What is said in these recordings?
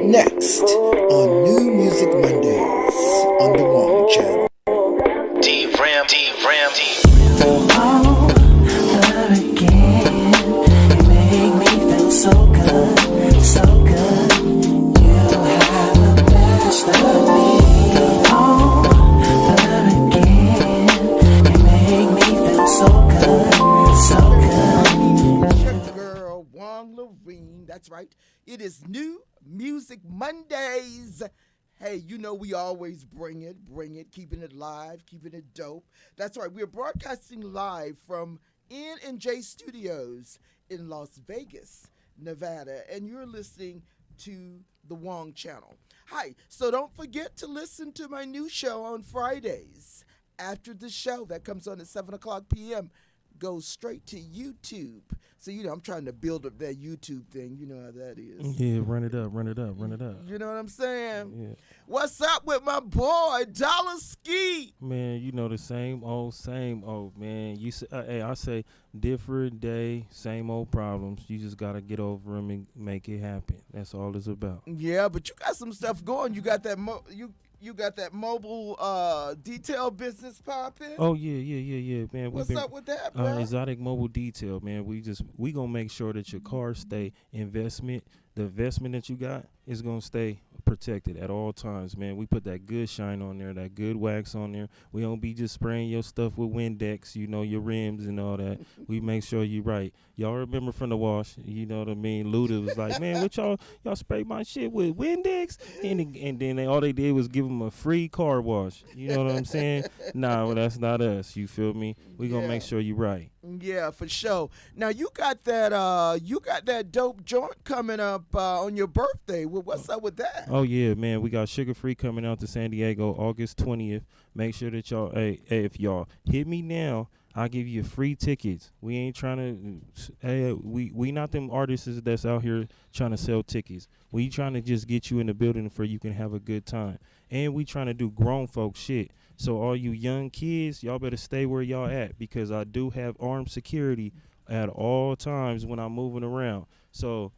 Next on New Music Mondays on the Wong Channel. D-Ram. Over again, you make me feel so good, so good. You have the best of me. Over again, you make me feel so good, so good. Check the girl, Wong Lorene. That's right. It is New Music Mondays. Hey, you know we always bring it, keeping it live, keeping it dope. That's right, we're broadcasting live from N&J Studios in Las Vegas, Nevada, and you're listening to the Wong Channel. Hi, so don't forget to listen to my new show on Fridays. After the show that comes on at 7 o'clock p.m., goes straight to YouTube. So, you know, I'm trying to build up that YouTube thing. You know how that is. Yeah, run it up. You know what I'm saying? Yeah. What's up with my boy, Dollar Ski? Man, you know the same old, man. You say, hey, I say different day, same old problems. You just got to get over them and make it happen. That's all it's about. Yeah, but you got some stuff going. You got that you got that mobile detail business popping. Oh, yeah, man. What's up with that, bro? Exotic Mobile Detail, man. We going to make sure that your car stay the investment that you got is going to stay protected at all times, man. We put that good shine on there, that good wax on there. We don't be just spraying your stuff with Windex, you know, your rims and all that. We make sure you right. Y'all remember from the wash, you know what I mean? Luda was like, man, what y'all spray my shit with Windex? And then all they did was give them a free car wash. You know what I'm saying? Nah, well, that's not us. You feel me? We gonna make sure you right. Yeah, for sure. Now you got that dope joint coming up on your birthday. What's up with that? Oh yeah, man. We got Sugar Free coming out to San Diego August 20th. Make sure that y'all, hey, if y'all hit me now, I'll give you free tickets. We ain't trying to, hey, we not them artists that's out here trying to sell tickets. We trying to just get you in the building for you can have a good time. And we trying to do grown folk shit. So all you young kids, y'all better stay where y'all at because I do have armed security at all times when I'm moving around. So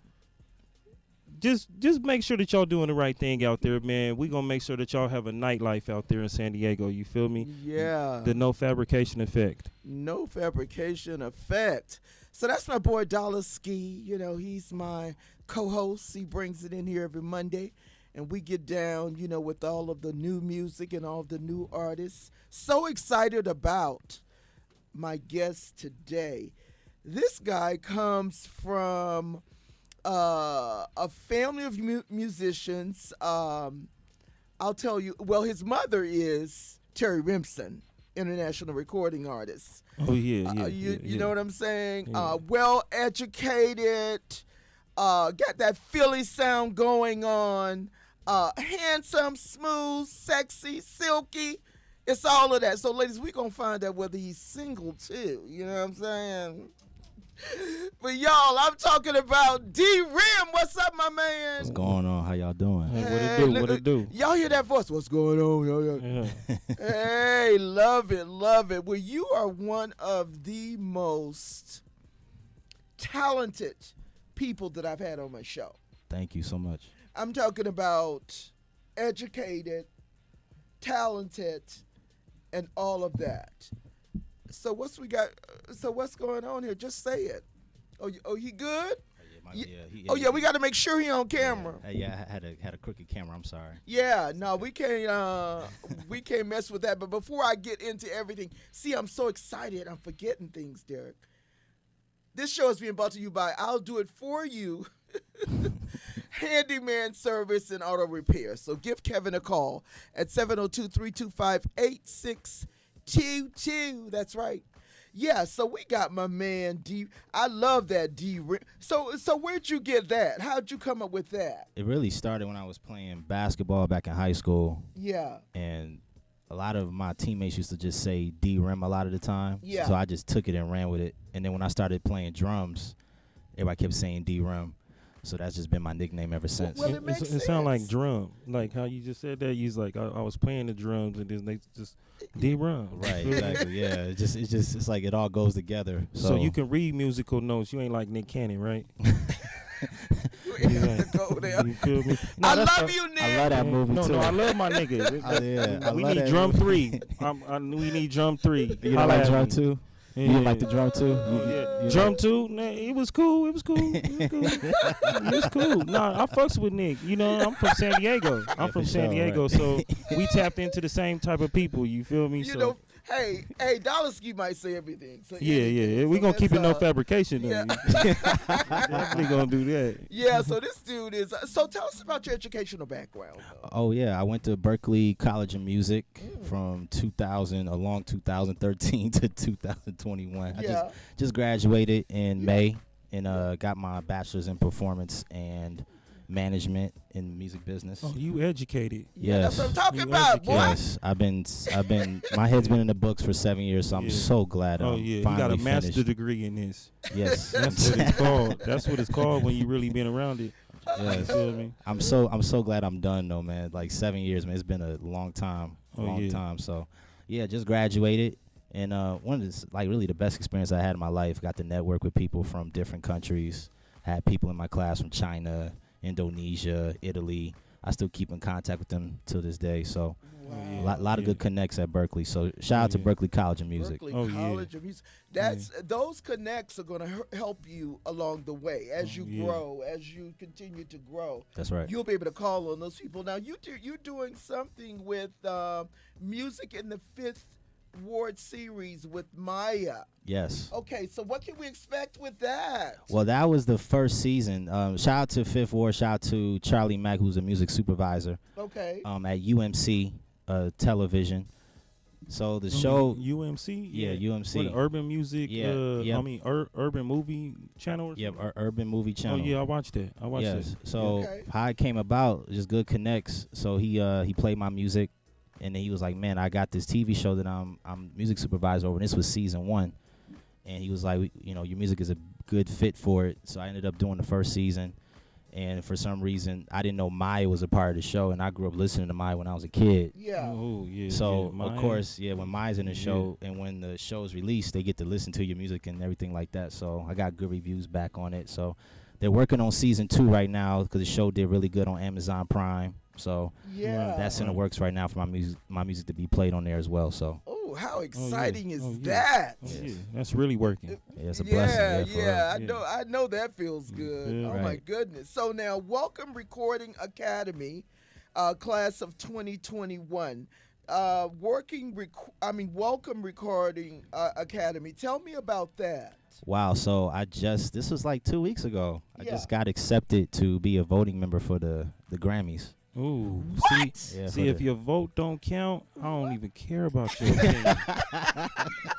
just make sure that y'all doing the right thing out there, man. We gonna make sure that y'all have a nightlife out there in San Diego. You feel me? Yeah. The no fabrication effect. No fabrication effect. So that's my boy Dollar Ski. You know, he's my co-host. He brings it in here every Monday. And we get down, you know, with all of the new music and all of the new artists. So excited about my guest today. This guy comes from a family of musicians. I'll tell you, well, his mother is Terry Remsen, international recording artist. Oh, yeah. You know what I'm saying? Yeah. Well-educated, got that Philly sound going on. Handsome, smooth, sexy, silky. It's all of that. So, ladies, we're going to find out whether he's single, too. You know what I'm saying? But, y'all, I'm talking about D-Rim. What's up, my man? What's going on? How y'all doing? Hey, what it do? Y'all hear that voice? What's going on? Yeah. Hey, love it. Well, you are one of the most talented people that I've had on my show. Thank you so much. I'm talking about educated, talented, and all of that. So what's going on here? Just say it. Oh, he good? We got to make sure he on camera. Yeah, I had a crooked camera. I'm sorry. Yeah, no, we can't mess with that. But before I get into everything, see, I'm so excited. I'm forgetting things, Derek. This show is being brought to you by I'll Do It For You. Handyman service and auto repair. So give Kevin a call at 702-325-8622. That's right. Yeah, so we got my man D. I love that D. So where'd you get that? How'd you come up with that? It really started when I was playing basketball back in high school. Yeah. And a lot of my teammates used to just say D-Rim a lot of the time. Yeah. So I just took it and ran with it. And then when I started playing drums, everybody kept saying D-Rim. So that's just been my nickname ever since. Well, it makes It sense. sound like drum, like how you just said that. You was like, I was playing the drums, and then they just D-Rum. Right, exactly. Yeah, it's like it all goes together. So you can read musical notes. You ain't like Nick Cannon, right? We have to go there. You feel me? I that's love a- you, Nick. I love that movie No, too. no, I love my nigga. Oh, yeah, I We love need that drum movie. 3. We need drum 3. You don't Holla like at drum me. too? Yeah. You didn't like the drum too? Yeah. Drum 2, nah, it was cool. It was cool. It was cool. Nah, I fucks with Nick. You know, I'm from San Diego. I'm from for San sure, Diego, right. so we tapped into the same type of people. You feel me? You so know, hey, Dollarski might say everything. So yeah, anything. we So gonna keep it no let's, fabrication. Though. yeah. Definitely gonna do that. Yeah, so this dude is. So tell us about your educational background. Though. Oh yeah, I went to Berklee College of Music from 2013 to 2021. Yeah. I just graduated in May and got my bachelor's in performance and management in music business. Oh, you educated. Yeah, that's what I'm talking You about, boy. Yes, I've been. My head's been in the books for 7 years, so I'm Yeah. so glad. Oh I'm yeah, you finally got a master's finished. degree in this. Yes, That's what it's called. That's what it's called when you really been around it. You yes. feel me? I'm so glad I'm done though, man. Like 7 years, man. It's been a long time, Oh, yeah. So, yeah, just graduated, and one of the really the best experience I had in my life. Got to network with people from different countries. Had people in my class from China, Indonesia, Italy. I still keep in contact with them till this day. So, yeah. a lot of Yeah. good connects at Berklee. So, shout out to yeah. Berklee College of Music. Berklee Oh, yeah. College of Music. That's those connects are going to help you along the way as you yeah. grow, as you continue to grow. That's right. You'll be able to call on those people. Now you're doing something with music in the Fifth Ward series with Maya. Yes. Okay, so what can we expect with that? Well, that was the first season. Shout out to Fifth Ward. Shout out to Charlie Mack, who's a music supervisor Okay. at UMC Television. So the show, UMC. yeah, UMC. What, Urban Music. Yeah. I mean, Urban Movie Channel. Or yeah, something? Urban Movie Oh Channel. yeah, I watched that. I watched Yes. that. So Okay. how it came about, just good connects. So he played my music, and then he was like, "Man, I got this TV show that I'm music supervisor over." And this was season 1, and he was like, "Your music is a good fit for it." So I ended up doing the first season, and for some reason, I didn't know Maya was a part of the show, and I grew up listening to Maya when I was a kid. Yeah. Oh yeah. So yeah, of mine- course, when Maya's in the Yeah. show and when the show's released, they get to listen to your music and everything like that. So I got good reviews back on it. So they're working on season 2 right now because the show did really good on Amazon Prime. So Yeah. that's in the works right now for my music to be played on there as well. So Oh, how exciting is Oh, yeah. that? Oh, yeah, that's really working. yeah, it's a blessing. For real. I Yeah. know. I know that feels good. feel Oh my Right. goodness. So now, Welcome Recording Academy, class of 2021. Welcome Recording Academy. Tell me about that. Wow. So this was like 2 weeks ago. I Yeah. just got accepted to be a voting member for the Grammys. Ooh. What? Yeah, See, for if the- your vote don't count, I don't even care about your opinion.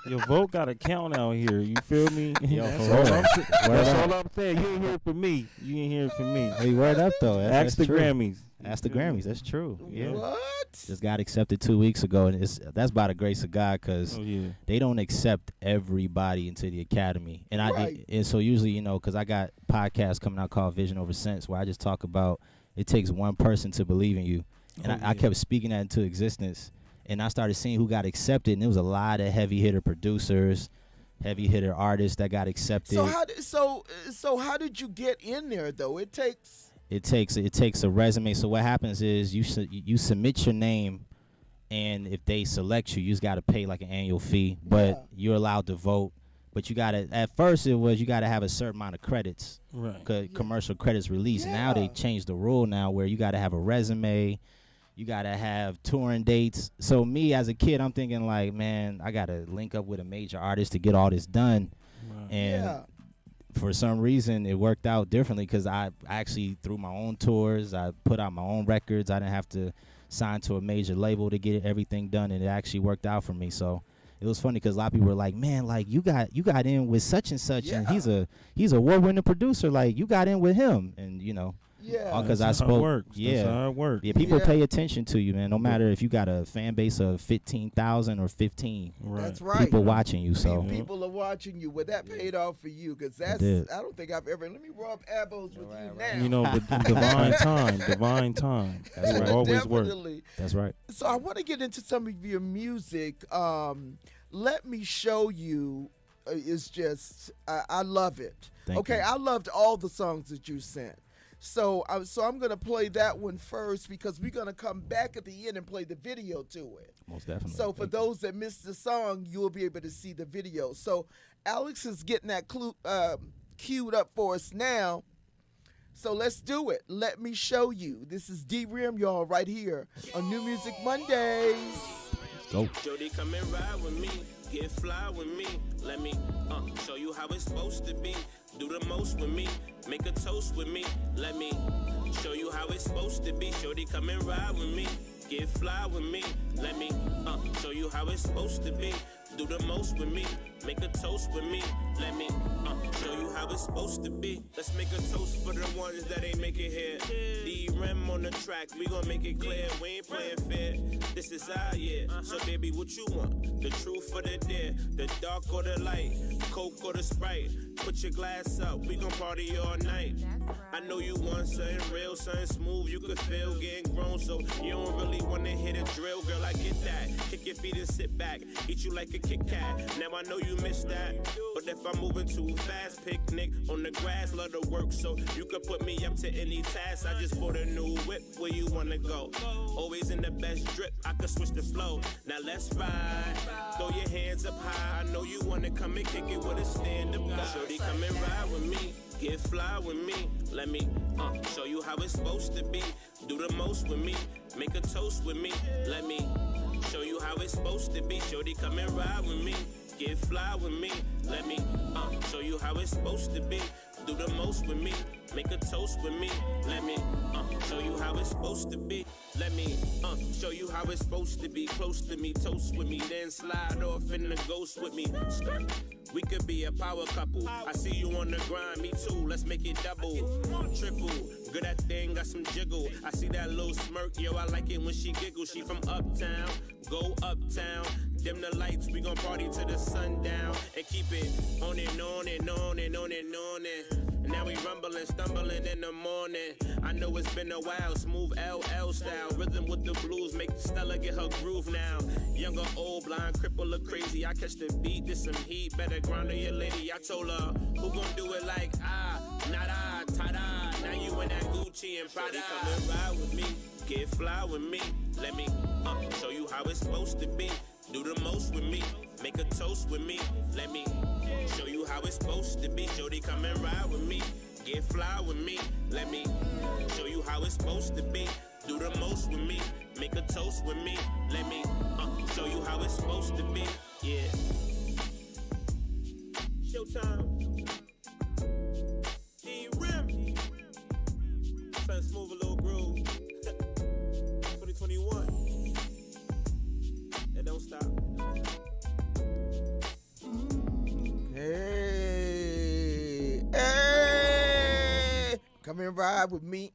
Your vote got to count out here. You feel me? Yo, That's for all real. I'm saying. Word That's up. all I'm saying. You ain't hear it from me. You ain't hear it from me. Hey, word up though. Ask That's the true. Grammys. Ask the Grammys. That's true. Yeah. What? Just got accepted 2 weeks ago, and that's by the grace of God, because Oh yeah. they don't accept everybody into the academy. And Right. and so usually, because I got podcasts coming out called Vision Over Sense, where I just talk about it takes one person to believe in you, and Oh, I yeah. kept speaking that into existence, and I started seeing who got accepted, and there was a lot of heavy hitter producers, heavy hitter artists that got accepted. So how did you get in there though? It takes. It takes a resume. So what happens is you submit your name, and if they select you, you just got to pay like an annual fee. But Yeah. you're allowed to vote. But you gotta. At first, you gotta have a certain amount of credits. Right. Commercial credits released. Now they Yeah. changed the rule now where you gotta have a resume. You gotta have touring dates. So me as a kid, I'm thinking like, man, I gotta link up with a major artist to get all this done. Right. And Yeah. for some reason it worked out differently because I actually through my own tours, I put out my own records. I didn't have to sign to a major label to get everything done, and it actually worked out for me. So it was funny because a lot of people were like, man, like you got in with such and such, and he's a award-winning producer, like you got in with him, and Yeah. all 'cause That's I how it spoke- works. yeah. That's how it works. yeah, people Yeah. pay attention to you, man, no matter if you got a fan base of 15,000 or 15 Right. That's right. people watching you. So People are watching you. Well, that paid off for you because that's. did. I don't think I've ever. Let me rub elbows with you now. You know, but divine time. That's It right. will always work. Definitely. that's right. So I want to get into some of your music. Let me show you. It's just I love it. Thank okay, you. I loved all the songs that you sent. So I'm gonna play that one first because we're gonna come back at the end and play the video to it. Most definitely. So for those that missed the song, you will be able to see the video. So Alex is getting that queued up for us now. So let's do it. Let me show you. This is D-Rim, y'all, right here on New Music Mondays. Go. Jody, come and ride with me. Get fly with me. Let me show you how it's supposed to be. Do the most with me. Make a toast with me. Let me show you how it's supposed to be. Jody, come and ride with me. Get fly with me. Let me show you how it's supposed to be. Do the most with me. Make a toast with me. Let me show you how it's supposed to be. Let's make a toast for the ones that ain't make it here. D-Rim on the track, we gon' make it clear. We ain't playing fair. This is our year. So baby, what you want? The truth or the dare? The dark or the light? Coke or the Sprite? Put your glass up, we gon' party all night. I know you want something real, something smooth. You could feel getting grown, so you don't really wanna hit a drill, girl. I get that. Kick your feet and sit back. Eat you like a Kit Kat. Now I know you missed that, but if I'm moving too fast, picnic on the grass, love to work, so you could put me up to any task. I just bought a new whip, where you wanna go? Always in the best drip, I could switch the flow. Now let's ride, throw your hands up high. I know you wanna come and kick it with a stand-up guy. Shorty, come and ride with me, get fly with me. Let me show you how it's supposed to be. Do the most with me, make a toast with me. Let me show you how it's supposed to be. Shorty, come and ride with me. Get fly with me, let me show you how it's supposed to be. Do the most with me, make a toast with me. Let me show you how it's supposed to be. Let me show you how it's supposed to be. Close to me, toast with me, then slide off in the ghost with me. Skirt. We could be a power couple. I see you on the grind, me too. Let's make it double, triple. Good at thing, got some jiggle. I see that little smirk, yo. I like it when she giggles. She from uptown, go uptown. Dim the lights, we gon' party to the sundown and keep it on and on and on and on and on and now we rumbling, stumbling in the morning. I know it's been a while, smooth LL style, rhythm with the blues, make Stella get her groove now. Young or old, blind, cripple or crazy, I catch the beat, this some heat, better grind on your lady. I told her, who gon' do it like not I, ta-da. Now you in that Gucci and Prada. Come and ride with me, get fly with me. Let me show you how it's supposed to be. Do the most with me, make a toast with me. Let me show you how it's supposed to be. Jody, come and ride with me, get fly with me. Let me show you how it's supposed to be. Do the most with me, make a toast with me. Let me show you how it's supposed to be. Yeah. Showtime. D-Rim. Trying to smooth a little groove. 2021. Don't stop. Hey, come and ride with me.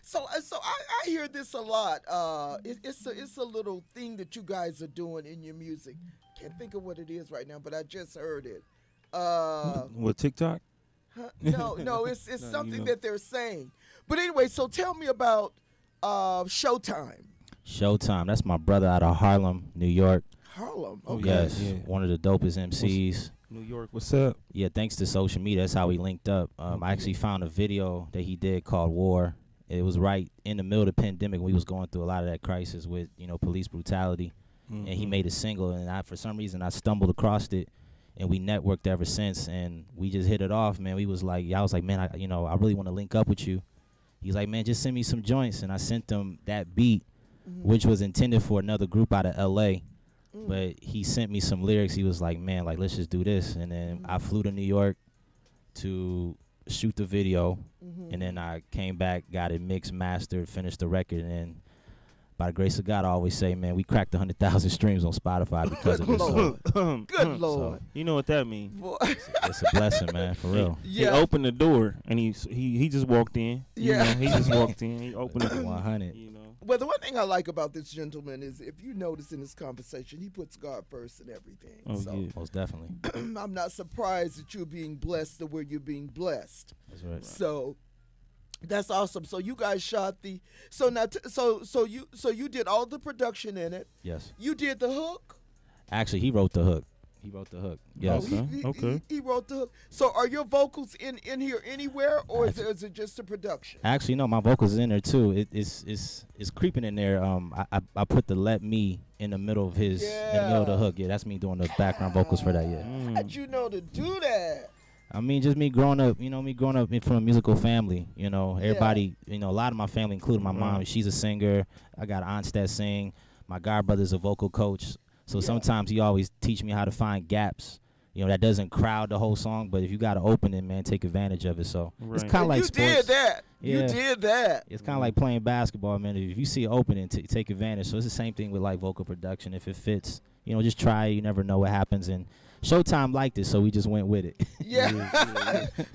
So I hear this a lot. It's a little thing that you guys are doing in your music. Can't think of what it is right now, but I just heard it. What, TikTok? Huh? No, it's something that they're saying. But anyway, so tell me about Showtime. Showtime. That's my brother out of Harlem, New York. Harlem. Oh, Okay. Yes, yeah. one of the dopest MCs. New York, what's up? Yeah, thanks to social media, that's how we linked up. I actually found a video that he did called War. It was right in the middle of the pandemic when we was going through a lot of that crisis with, police brutality. And he made a single, and for some reason I stumbled across it, and we networked ever since, and we just hit it off, man. We was like, I was like, man, I really want to link up with you. He's like, man, just send me some joints, and I sent him that beat, which was intended for another group out of L.A., but he sent me some lyrics. He was like, man, like, let's just do this. And then I flew to New York to shoot the video, and then I came back, got it mixed, mastered, finished the record, and then by the grace of God, I always say, man, we cracked 100,000 streams on Spotify because of Good it. Lord. So, Good Lord. You know what that means? Boy. it's a blessing, man, for real. Yeah. He opened the door and he just walked in. Yeah. He just walked in. He opened the door. 100. Well, the one thing I like about this gentleman is if you notice in this conversation, he puts God first in everything. Oh, so yeah. Most definitely. I'm not surprised that you're being blessed the way you're being blessed. That's right. So that's awesome. So you guys shot the so you did all the production in it. Yes. You did the hook. Actually, he wrote the hook. He wrote the hook. Oh, Yes. Okay. he wrote the hook. So are your vocals in here anywhere, or is it just a production? Actually, no, my vocals is in there too. It's creeping in there. I put the "Let Me" in the middle of his in the middle of the hook. Yeah, that's me doing the background vocals for that. Yeah. How'd you know to do that? I mean, just me growing up. Me growing up from a musical family. Everybody. A lot of my family, including my mom, she's a singer. I got aunts that sing. My godbrother's a vocal coach. So sometimes he always teach me how to find gaps. That doesn't crowd the whole song, but if you got to open it, man, take advantage of it. So it's kind of like you sports. did that. Yeah. You did that. It's kind of like playing basketball, man. If you see it opening, take advantage. So it's the same thing with like vocal production. If it fits, just try it. You never know what happens. And Showtime liked it, so we just went with it. Yeah.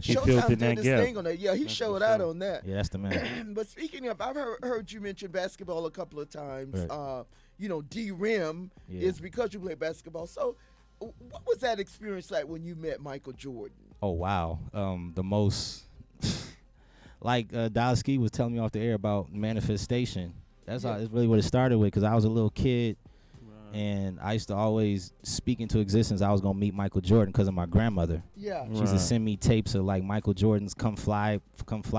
He filled Showtime in did that this gap. thing on that. Yeah, he showed out on that. Yeah, that's the man. But speaking of, I've heard you mention basketball a couple of times. Right. D-Rim Yeah. is because you play basketball. So what was that experience like when you met Michael Jordan? Oh wow, the most like Dallas Ski was telling me off the air about manifestation. That's how it's really what it started with. Because I was a little kid, and I used to always speak into existence I was gonna meet Michael Jordan because of my grandmother. Yeah. She used to send me tapes of like Michael Jordan's "Come Fly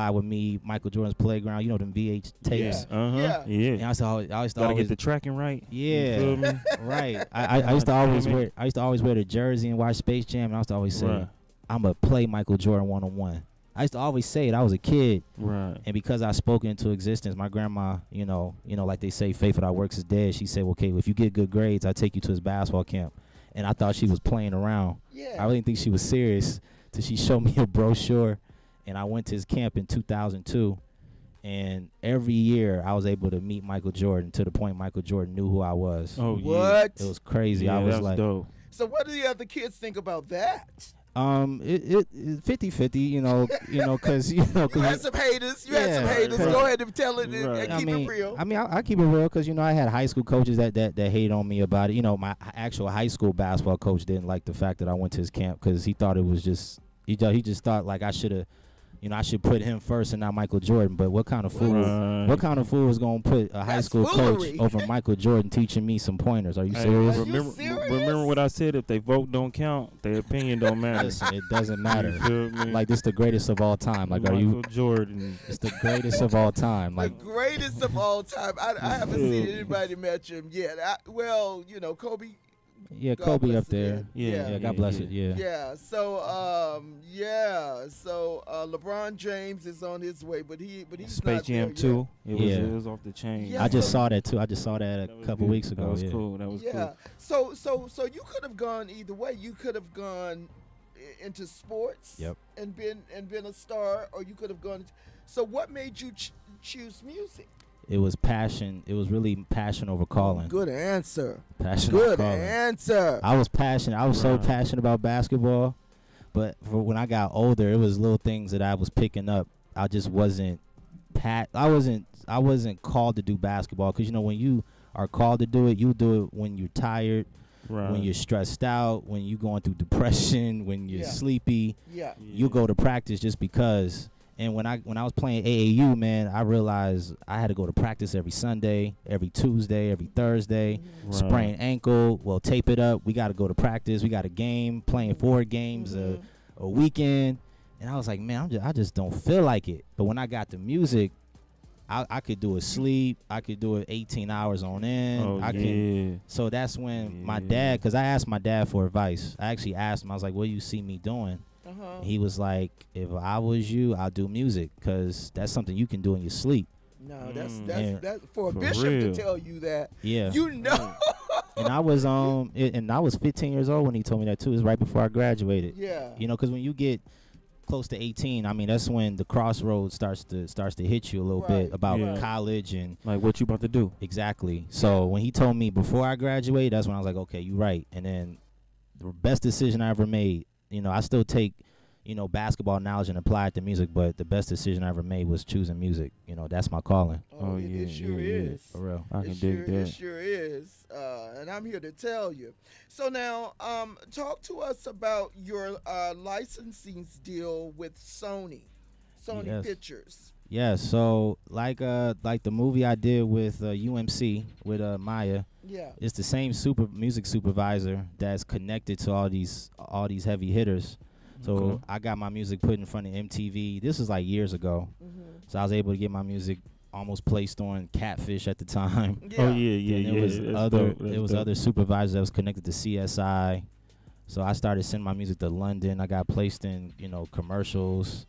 with Me," Michael Jordan's "Playground." Them VH tapes. Yeah. And I used to Gotta always get the tracking right. Yeah, You feel me? right. I used to always Damn it. wear. I used to always wear the jersey and watch Space Jam. And I used to always say, Right. "I'm gonna play Michael Jordan 1-on-1." I used to always say it. I was a kid, Right. and because I spoke into existence, my grandma, like they say, faith without works is dead. She said, "Okay, if you get good grades, I'll take you to his basketball camp." And I thought she was playing around. Yeah. I really didn't think she was serious till she showed me a brochure, and I went to his camp in 2002. And every year I was able to meet Michael Jordan to the point Michael Jordan knew who I was. Oh yeah. What? It was crazy. Yeah, I was that's like, dope. So what do the other kids think about that? it 50-50, cause You had some haters. You had some Yeah, haters. right. Go ahead and tell it and Right. keep it real. I keep it real because I had high school coaches that hate on me about it. My actual high school basketball coach didn't like the fact that I went to his camp because he thought it was just he just thought like I should have. I should put him first and not Michael Jordan. But what kind of fool? Right. What kind of fool is gonna put a high That's school foolery. coach over Michael Jordan teaching me some pointers? Are you Hey, serious? Are you remember, serious? remember what I said? If they vote don't count, their opinion don't matter. Listen, it doesn't matter. You feel me? Like this, the greatest of all time. Like, are you? Michael Jordan? It's the greatest of all time. Like, The greatest of all time. I haven't seen anybody match him yet. Kobe. yeah, God Kobe bless up there. him. Yeah, God bless it. Yeah. Yeah. So LeBron James is on his way, but he's Space not there Jam yet. 2. It Yeah. was off the chain. Yeah. I just so- saw that too. I just saw that That a was couple good. weeks ago. That was yeah. cool. That was Yeah. cool. So you could have gone either way. You could have gone into sports. Yep. And been a star, or you could have gone. So what made you choose music? It was passion. It was really passion over calling. Good answer. Passion over Good calling. answer. I was passionate. I was so Right. passionate about basketball, but for when I got older, it was little things that I was picking up. I just wasn't I wasn't called to do basketball because when you are called to do it, you do it when you're tired, Right. when you're stressed out, when you're going through depression, when you're Yeah. sleepy. Yeah. You go to practice just because. And when I was playing AAU, man, I realized I had to go to practice every Sunday, every Tuesday, every Thursday. Right. Sprain ankle, well, tape it up. We got to go to practice. We got a game, playing 4 games a weekend. And I was like, man, I just don't feel like it. But when I got the music, I could do it sleep. I could do it 18 hours on end. Oh, I yeah. can. So that's when my Yeah. dad, because I asked my dad for advice. I actually asked him, I was like, what do you see me doing? Uh-huh. He was like, if I was you, I'll do music because that's something you can do in your sleep. No, that's Yeah. that's for a For bishop real. to tell you that. Yeah. You know. And I was and I was 15 years old when he told me that too. It was right before I graduated. Yeah. Because when you get close to 18, I mean that's when the crossroads starts to hit you a little Right. bit about Yeah. college and Like, what you about to do? exactly. So when he told me before I graduate, that's when I was like, okay, you're right. And then the best decision I ever made. I still take basketball knowledge and apply it to music, but the best decision I ever made was choosing music. That's my calling. Oh, it, yeah, it sure yeah, yeah. is. For real. I can It dig sure, that. it sure is. And I'm here to tell you. So now, talk to us about your licensing deal with Sony Yes. Pictures. Yeah, so like the movie I did with UMC with Maya, Yeah. it's the same music supervisor that's connected to all these heavy hitters. So Okay. I got my music put in front of MTV. This was like years ago. So I was able to get my music almost placed on Catfish at the time. Yeah. Oh yeah, yeah, And yeah. it was That's other dope. That's it was dope. other supervisors that was connected to CSI. So I started sending my music to London. I got placed in, commercials.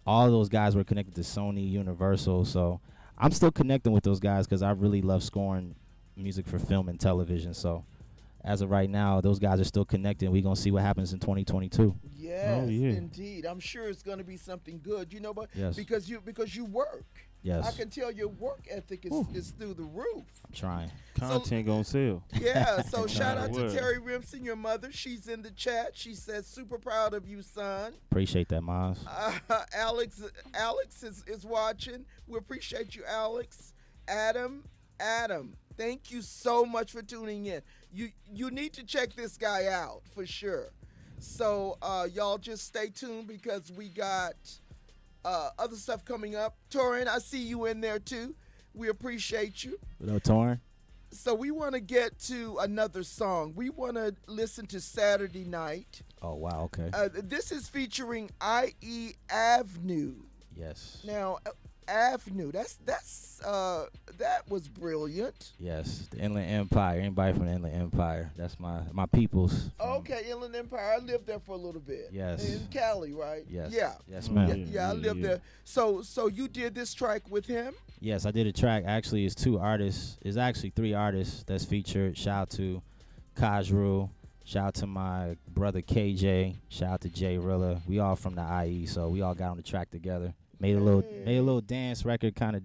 All those guys were connected to Sony, Universal. So I'm still connecting with those guys because I really love scoring music for film and television. So as of right now, those guys are still connected. We're going to see what happens in 2022. Yes, yeah. indeed. I'm sure it's going to be something good. You know, but Yes. because you work. Yes. I can tell your work ethic is through the roof. I'm trying. Content gonna sell. Yeah, so shout out to Word. Terry Remsen, your mother. She's in the chat. She says, super proud of you, son. Appreciate that, Miles. Alex is watching. We appreciate you, Alex. Adam, thank you so much for tuning in. You need to check this guy out for sure. So y'all just stay tuned because we got other stuff coming up. Torin, I see you in there too. We appreciate you. What up, Torn? So we want to get to another song. We want to listen to Saturday Night. Oh, wow. Okay. This is featuring I.E. Avenue. Yes. Now, Avenue, that was brilliant. Yes. The Inland Empire. Anybody from the Inland Empire. That's my peoples. Okay, Inland Empire. I lived there for a little bit. Yes. In Cali, right? Yes. Yeah. Yes, ma'am. Yeah, I lived there. So you did this track with him? Yes, I did a track. Actually, it's 2 artists. It's actually 3 artists that's featured. Shout out to Kajru. Shout out to my brother KJ. Shout out to Jay Rilla. We all from the IE, so we all got on the track together. Made a little dance record, 100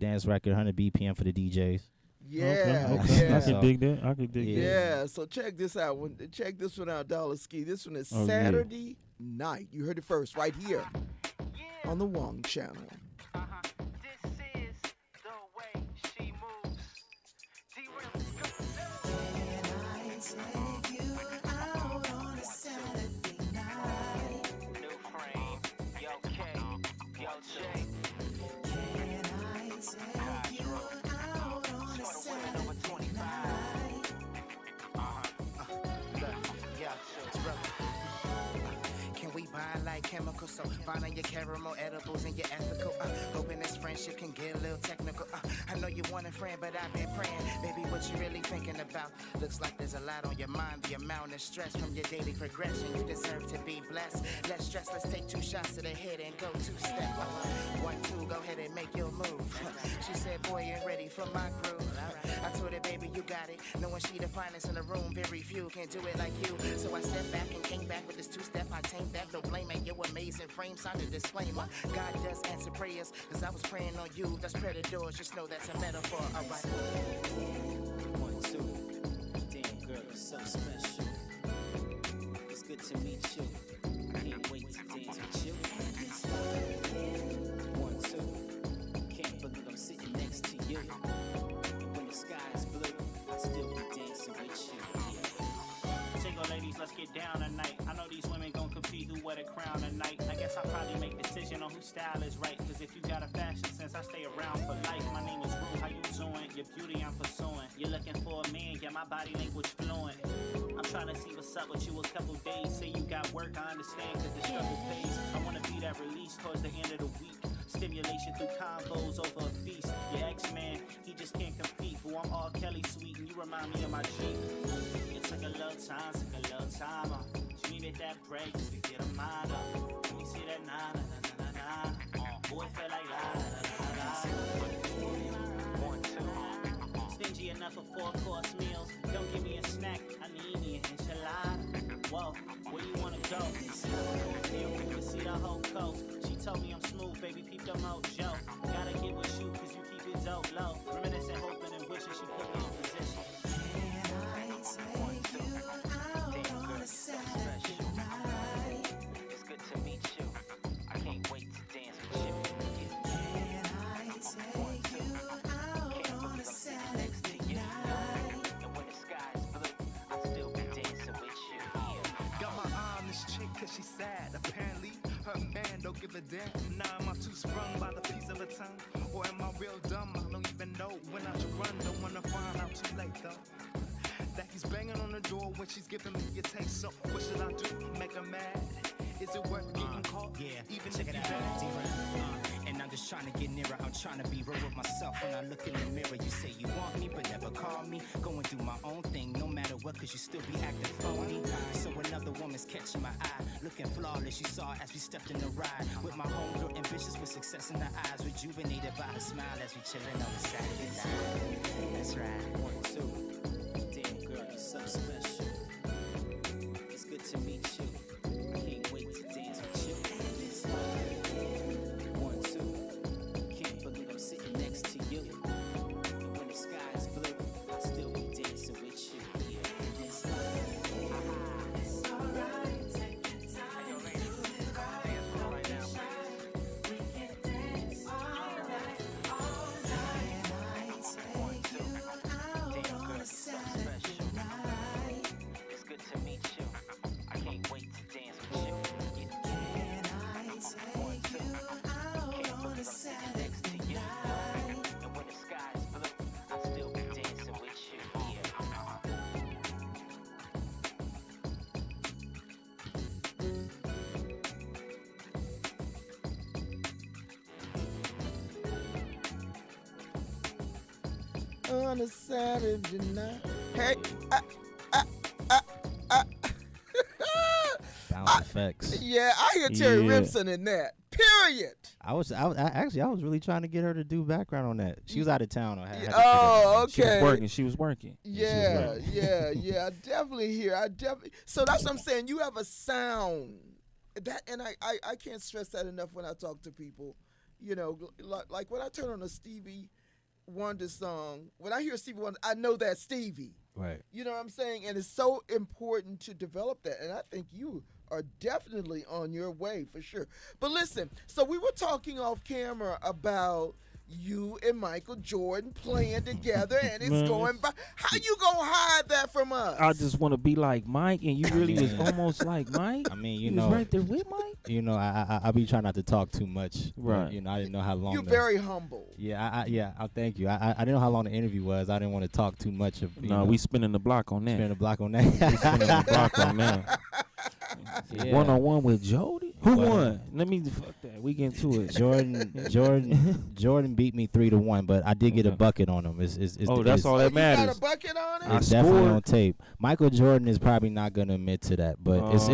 BPM for the DJs. Yeah. Okay. Yeah. I can dig that. I can dig that. Yeah, so check this out. Check this one out, Dollar Ski. This one is Oh, yeah. Saturday Night. You heard it first right here on the Wong Channel. This is the way she moves. New frame, yo K, yo J. Over 25. Can we bind like chemicals? So find on your caramel edibles and your ethical. Hoping this friendship can get a little technical. I know you want a friend, but I've been praying. Baby, what you really thinking about? Looks like there's a lot on your mind. The amount of stress from your daily progression. You deserve to be blessed. Less stress, let's take 2 shots to the head and go 2-step. 1, 2, go ahead and make your move. She said, boy, you're ready for my groove. I told her, baby, you got it. Knowing she the finest in the room, very few can do it like you. So I stepped back and came back with this 2-step. I tamed that, no blame it. Your amazing frame sounded disclaimer. God does answer prayers, cause I was praying on you. That's predators, just know that's a metaphor. All right. 1, 2, damn girl, you're so special. It's good to meet you. Can't wait to dance with you. 1, 2, can't believe I'm sitting next to you. When the sky is blue, I still be dancing with you. Single ladies, let's get down tonight. I know these women gon' compete who wear the crown tonight. I guess I'll probably make decision on whose style is right. Cause if you got a fashion sense, I stay around for life. My name is Rue, how you doing? Your beauty I'm pursuing. You're looking for a man, yeah, my body language fluent. I'm trying to see what's up with you a couple days. Say you got work, I understand cause the struggle pays. I wanna be that release towards the end of the week. Stimulation through combos over a feast. Your ex-man, he just can't compete. Who I'm all Kelly sweet and you remind me of my Jeep. It took a little time, she needed that break just to get her mind up. Let me see that na. Boy, feel like la. 1, 2. Stingy enough for 4-course meals. Don't give me a snack, I need me an enchilada. Whoa, where you wanna go? Feel free to see the whole coast. She told me I'm smooth, baby, peep the mojo. Gotta get with you, cause you keep it dope low. Reminiscent, hoping and wishing she put me in position. It's good to meet you. I can't wait to dance with you. Can't believe I'm sitting next to you. And when the sky is blue, I still be dancing with you. Got my eye on this chick cause she's sad. Apparently, her her band, don't give a damn. Now am I too sprung by the piece of a tongue? Or am I real dumb? I don't even know when I should run. Don't wanna find out too late though. That he's banging on the door when she's giving me a taste. So what should I do? Make her mad? Is it worth getting caught? Yeah, Even check if it you out. bad? And I'm just trying to get nearer. I'm trying to be real with myself. When I look in the mirror, you say you want me, but never call me. Going through my own thing, no matter what, cause you still be acting phony. So another woman's catching my eye, looking flawless. You saw as we stepped in the ride. With my homegirl ambitious with success in her eyes, rejuvenated by her smile as we chillin' on the Saturday night. That's right. 1, 2. Damn girl, you're so special. It's good to meet you. I can't wait to dance with you. 1, 2. Can't believe I'm sitting next to you. And when the sky is blue, I'll still be dancing with you. Yeah, it's Alright, take your time. Right now. We can dance all night, all night. Can I take you out on a Saturday night? It's good to meet you. I can't wait to dance with you. Can I take you out on a Saturday night? And when the sky is blue, I'll still be dancing with you. On a Saturday night. Hey, uh, uh. Bounce effects. Yeah, I hear Terry Yeah. Remsen in that. Period. I was really trying to get her to do background on that. She was out of town. I had to pick her Oh, up. She was okay. working. She was working. Yeah, yeah. I definitely hear. So that's what I'm saying. You have a sound that, and I can't stress that enough when I talk to people. You know, like when I turn on a Stevie Wonder song, when I hear Stevie Wonder, I know that's Stevie. Right. You know what I'm saying? And it's so important to develop that. And I think you are definitely on your way for sure. But listen, so we were talking off camera about you and Michael Jordan playing together, and it's Man, going by. How you gonna hide that from us? I just want to be like Mike, and you really was almost like Mike. I mean, You you was know, right there with Mike. you know, I be trying not to talk too much. but, Right. You know, I didn't know how long. You're the- very humble. Yeah, I thank you. I didn't know how long the interview was. I didn't want to talk too much of. No, we spinning the block on that. spend a block on that. Spinning the block on that. Yeah. 1-on-1 with Jody. Who But, won? Let me fuck that. We get into it. Jordan beat me 3-1, but I did get a Okay. bucket on him. It's Oh, that's all that You got matters. a bucket on it? I It's definitely scored. on tape. Michael Jordan is probably not gonna admit to that, but it's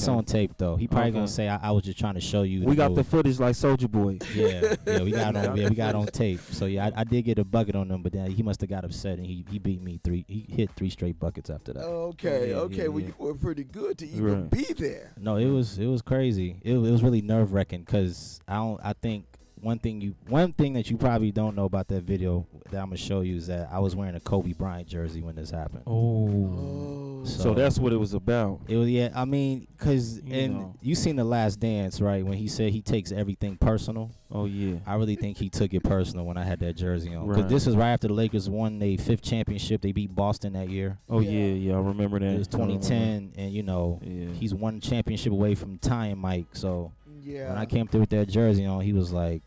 Oh, on okay. tape though. He probably Okay. gonna say I was just trying to show you. We got move." the footage like Soldier Boy. yeah, we got on we got on tape. So yeah, I did get a bucket on him, but then he must have got upset and he beat me He hit 3 straight buckets after that. Okay, Yeah, okay. yeah, Well, yeah. you were pretty good to even Right. be there. No, it was crazy. It was really nerve wracking because I think one thing that you probably don't know about that video that I'm gonna show you is that I was wearing a Kobe Bryant jersey when this happened. Oh. Oh. So that's what it was about. It was, yeah. I mean, cause You know. you seen The Last Dance, right? When he said he takes everything personal. Oh yeah. I really think he took it personal when I had that jersey on. Because Right. this is right after the Lakers won their 5th championship. They beat Boston that year. Oh Yeah. yeah. I remember that. It was 2010, and you know Yeah. he's one championship away from tying Mike. So Yeah. when I came through with that jersey on, he was like,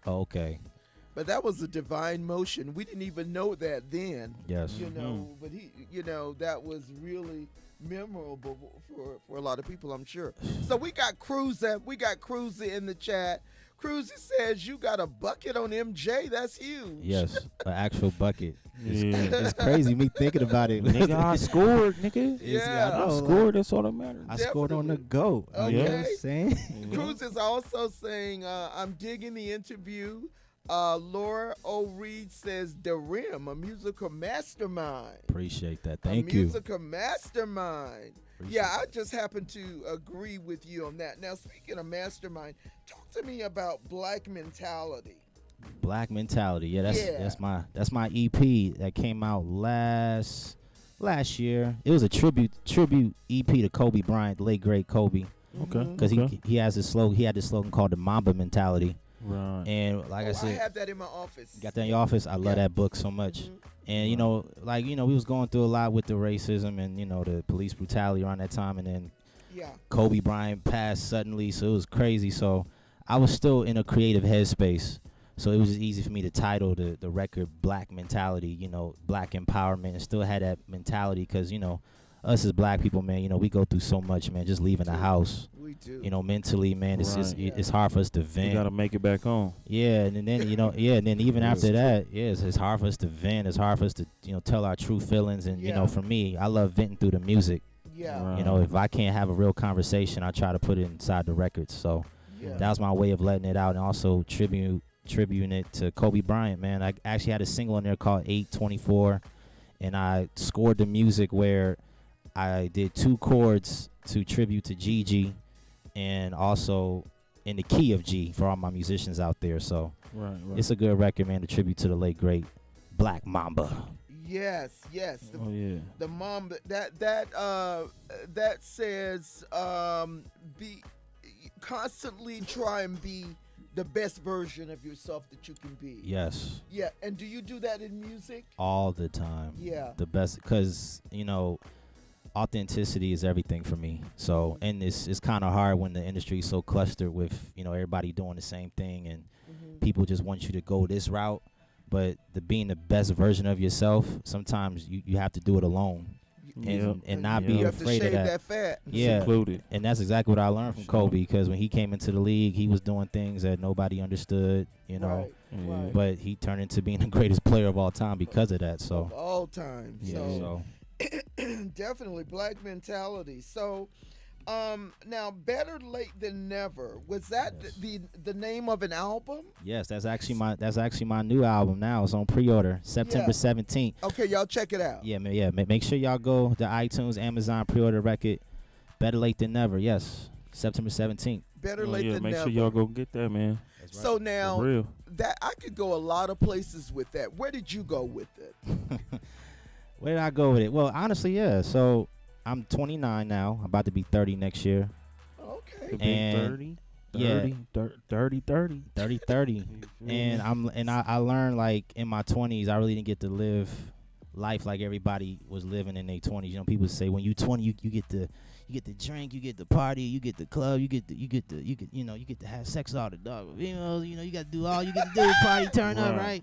oh, "Okay, But that was a divine motion. We didn't even know that then. yes." You know, but that was really memorable for a lot of people, I'm sure. So we got Cruiser in the chat. Cruiser says you got a bucket on MJ. That's huge. Yes, an actual bucket. Yeah. It's crazy me thinking about it. Nigga, I scored, nigga. Yeah. I I know, scored. That's all that matters. I scored on the Definitely. GOAT. You know what I'm Okay. saying? Cruz is also saying, I'm digging the interview. Laura O. Reed says, The Rim, a musical mastermind. Appreciate that. A Thank you. musical mastermind. Appreciate Yeah, I just happen to agree with you on that. Now, speaking of mastermind, talk to me about Black Mentality. Black Mentality. Yeah, Yeah. that's my EP that came out last year. It was a tribute EP to Kobe Bryant, the late great Kobe, Okay. because he had this slogan called the Mamba Mentality. Right. And like I I said, have that in my office. got that in your office. I love Yeah. that book so much. Mhm. And you know, we was going through a lot with the racism and the police brutality around that time, and then Yeah. Kobe Bryant passed suddenly, so it was crazy. So I was still in a creative headspace. So it was just easy for me to title the record Black Mentality, Black Empowerment, and still had that mentality because, us as black people, man, we go through so much, man, just leaving the house. We do. Mentally, man, Right. it's hard for us to vent. You got to make it back home. Yeah, and then and then even after that, it's hard for us to vent. It's hard for us to tell our true feelings. And for me, I love venting through the music. Yeah. Right. If I can't have a real conversation, I try to put it inside the records. So that was my way of letting it out, and also tributing it to Kobe Bryant. Man, I actually had a single in there called 824, and I scored the music where I did 2 chords to tribute to Gigi, and also in the key of G for all my musicians out there. So Right. it's a good record, man, to tribute to the late great Black Mamba. Yes. Oh yeah. The mom that says be constantly try and be the best version of yourself that you can be. Yes, Yeah. And do you do that in music? all the time. Yeah. The best, because authenticity is everything for me. So, and it's kind of hard when the industry is so clustered with everybody doing the same thing, and people just want you to go this route. But being the best version of yourself, sometimes you have to do it alone, and not be You have to afraid shave of that fat. Yeah, Secluded. and that's exactly what I learned from Kobe, because when he came into the league, he was doing things that nobody understood, Right. Right. but he turned into being the greatest player of all time because of that. Of So, all time. yeah, So definitely Black Mentality. So now Better Late Than Never. Was that the name of an album? yes, that's actually my new album now. It's on pre-order September 17th. Okay, y'all check it out. Yeah, make sure y'all go to iTunes, Amazon, pre-order record. Better Late Than Never. Yes, September 17th. Better Oh, Late yeah, Than make Never. sure y'all go get that, man. So now For real. that I could go a lot of places with that. Where did you go with it? Where did I go with it? Well, honestly, yeah. So I'm 29 now. I'm about to be 30 next year. Okay. The big And 30. yeah. 30. 30. And I learned, like, in my 20s, I really didn't get to live life like everybody was living in their 20s. People say when you 20, you get to drink, you get to party, you get to club, you get to have sex all the dog. You got to do all you get to do, party, turn up, right?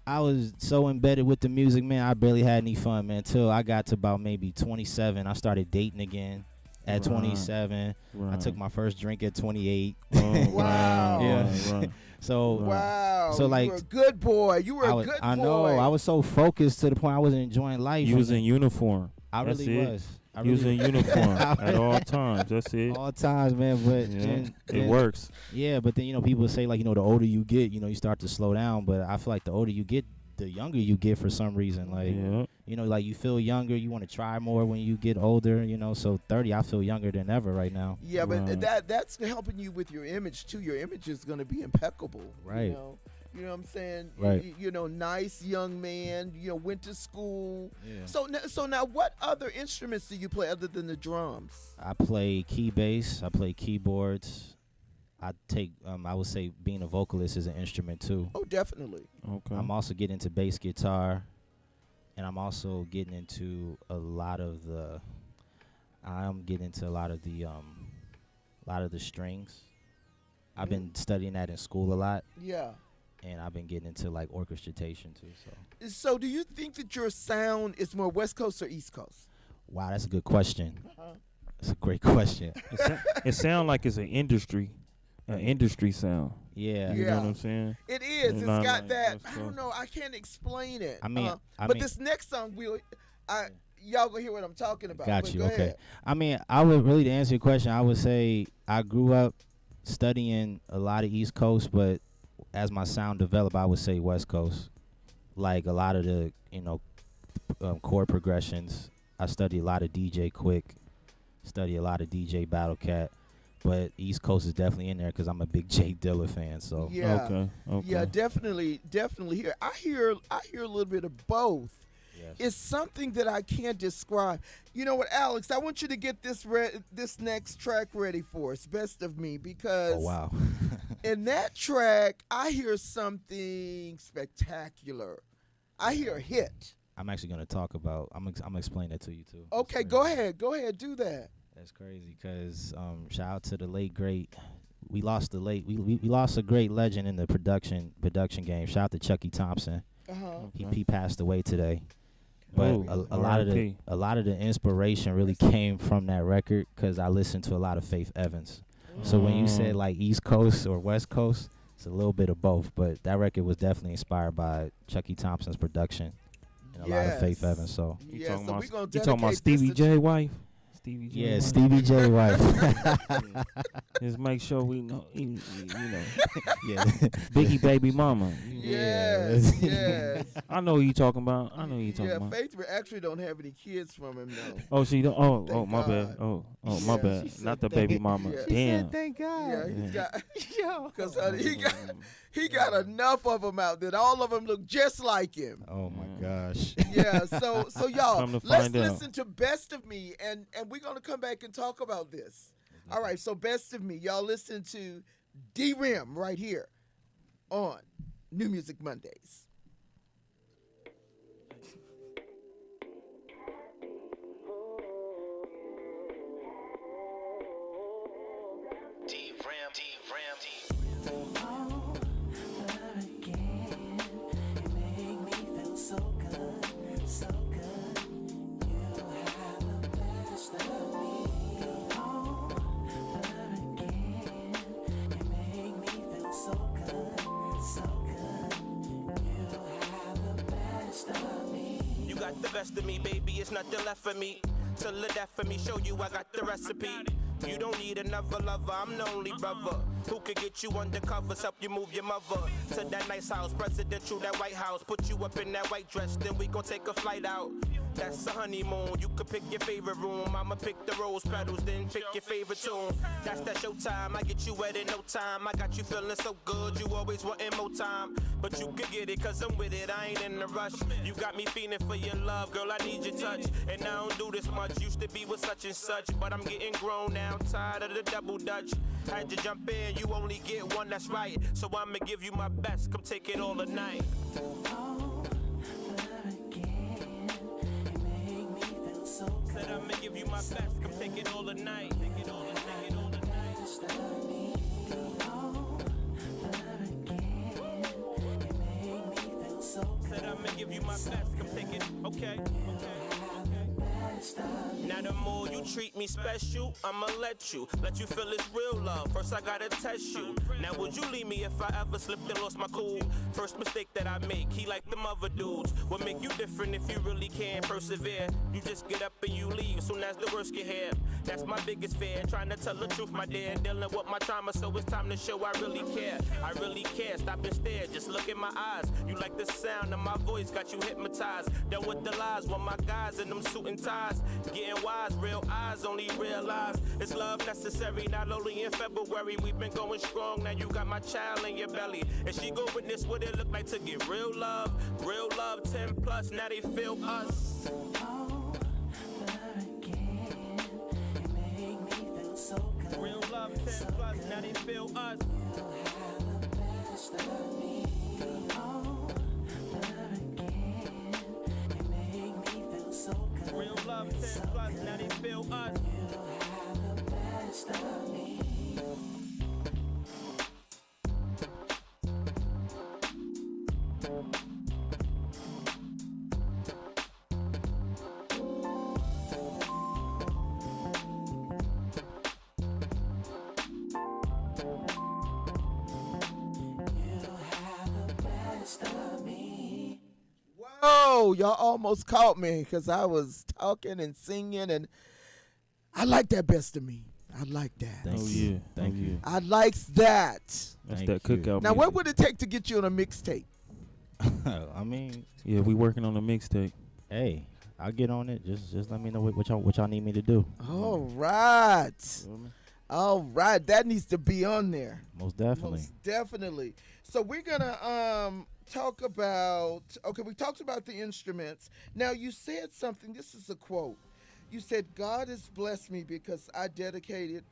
I was so embedded with the music, man. I barely had any fun, man, until I got to about maybe 27. I started dating again at 27. I took my first drink at 28. Oh, Wow. Yeah. Right. So Wow. So, like, you were a good boy. You were a good boy. I know. I was so focused to the point I wasn't enjoying life. You was in uniform. I That's really it. was. You was in uniform at all times. That's it. All times, man. But It works. Yeah, but then people say, like, the older you get, you start to slow down. But I feel like the older you get, the younger you get for some reason. Like, like you feel younger. You want to try more when you get older. So 30, I feel younger than ever right now. Yeah, but Right. that's helping you with your image too. Your image is going to be impeccable. Right. You know what I'm saying? Right. Nice young man. Went to school. Yeah. So now, what other instruments do you play other than the drums? I play key bass. I play keyboards. I would say being a vocalist is an instrument too. Oh, definitely. Okay. I'm also getting into bass guitar, and I'm also getting into a lot of the strings. I've been studying that in school a lot, Yeah. and I've been getting into, like, orchestration too. So do you think that your sound is more West Coast or East Coast? Wow, that's a good question. That's a great question. It sounds like it's an industry sound. Yeah. You know what I'm saying? It is. It's not got like that. West I don't Coast. know. I can't explain it. But this next song, y'all gonna hear what I'm talking about. Got But you. go Okay. ahead. I would really, to answer your question, I would say I grew up studying a lot of East Coast, but as my sound developed, I would say West Coast. Like a lot of the chord progressions. I study a lot of DJ Quick, study a lot of DJ Battle Cat, but East Coast is definitely in there because I'm a big Jay Dilla fan. So Yeah. Okay. Yeah, definitely here. I hear a little bit of both. Yes. It's something that I can't describe. You know what, Alex? I want you to get this next track ready for us, Best of Me, because Oh wow. in that track I hear something spectacular. I hear a hit. I'm actually gonna talk about. I'm gonna explain that to you too. Okay, go ahead, do that. That's crazy because shout out to the late great. We lost we lost a great legend in the production game. Shout out to Chucky Thompson. He passed away today. But a lot of the inspiration really came from that record because I listened to a lot of Faith Evans. So when you said like East Coast or West Coast, it's a little bit of both. But that record was definitely inspired by Chucky Thompson's production and a lot of Faith Evans. So you talking about Stevie J wife? Stevie J. Yeah, Stevie J. wife. Just make sure we know, you know. Yeah, Biggie baby mama. Yes, yes. I know who you talking about. I know who you talking about. Yeah, Faith actually don't have any kids from him though. Oh, she don't. Oh, Thank my God. bad. Oh, my bad. Not the baby mama. Yeah. Damn. thank God. Yeah, he's got. Because he got enough of them out that all of them look just like him. Oh my gosh. Yeah. So y'all, Come to let's find out. listen to "Best of Me," and we're gonna come back and talk about this. All right. So "Best of Me," y'all listen to D-Rim right here on New Music Mondays. You got the best of me, baby, it's nothing left for me. To live that for me, show you I got the recipe. You don't need another lover, I'm the only brother who could get you undercovers, help you move your mother to that nice house, presidential, that White House. Put you up in that white dress, then we gon' take a flight out. That's a honeymoon, you could pick your favorite room. I'ma pick the rose petals, then pick your favorite tune. That's your time, I get you wet in no time. I got you feeling so good, you always wanting more time. But you could get it, cause I'm with it, I ain't in a rush. You got me feeling for your love, girl, I need your touch. And I don't do this much, used to be with such and such. But I'm getting grown now, tired of the double dutch. Had to jump in, you only get one, that's right. So I'ma give you my best, come take it all tonight. Said I'ma give you my best, come take it all tonight. Take it all tonight. Said I'ma give you my best, come take it, okay. Now the more you treat me special, I'ma let you feel it's real love. First I gotta test you. Now would you leave me if I ever slipped and lost my cool? First mistake that I make, he like them other dudes. What make you different if you really can persevere? You just get up and you leave soon as the worst get here. That's my biggest fear, trying to tell the truth, my dear. Dealing with my trauma, so it's time to show I really care. I really care, stop and stare, just look in my eyes. You like the sound of my voice, got you hypnotized. Done with the lies, when my guys in them suit and ties. Getting wise, real eyes only realize it's love necessary, not only in February. We've been going strong, now you got my child in your belly. And she go witness what it look like to get real love, 10 plus, now they feel us. Real love, 10 plus, now they feel us. Real love, 10 plus, now they feel us. Whoa, y'all almost caught me because I was talking and singing, and I like that "Best of Me." I like that. Thank Oh you. yeah. Thank you. I likes that. That's Thank that you. cookout. Now, what music. would it take to get you on a mixtape? I mean, Yeah, we working on a mixtape. hey, I'll get on it. Just let me know what y'all need me to do. All right. All right. That needs to be on there. Most definitely. Most definitely. So we're gonna talk about, okay, we talked about the instruments. Now you said something, this is a quote. You said, God has blessed me because I dedicated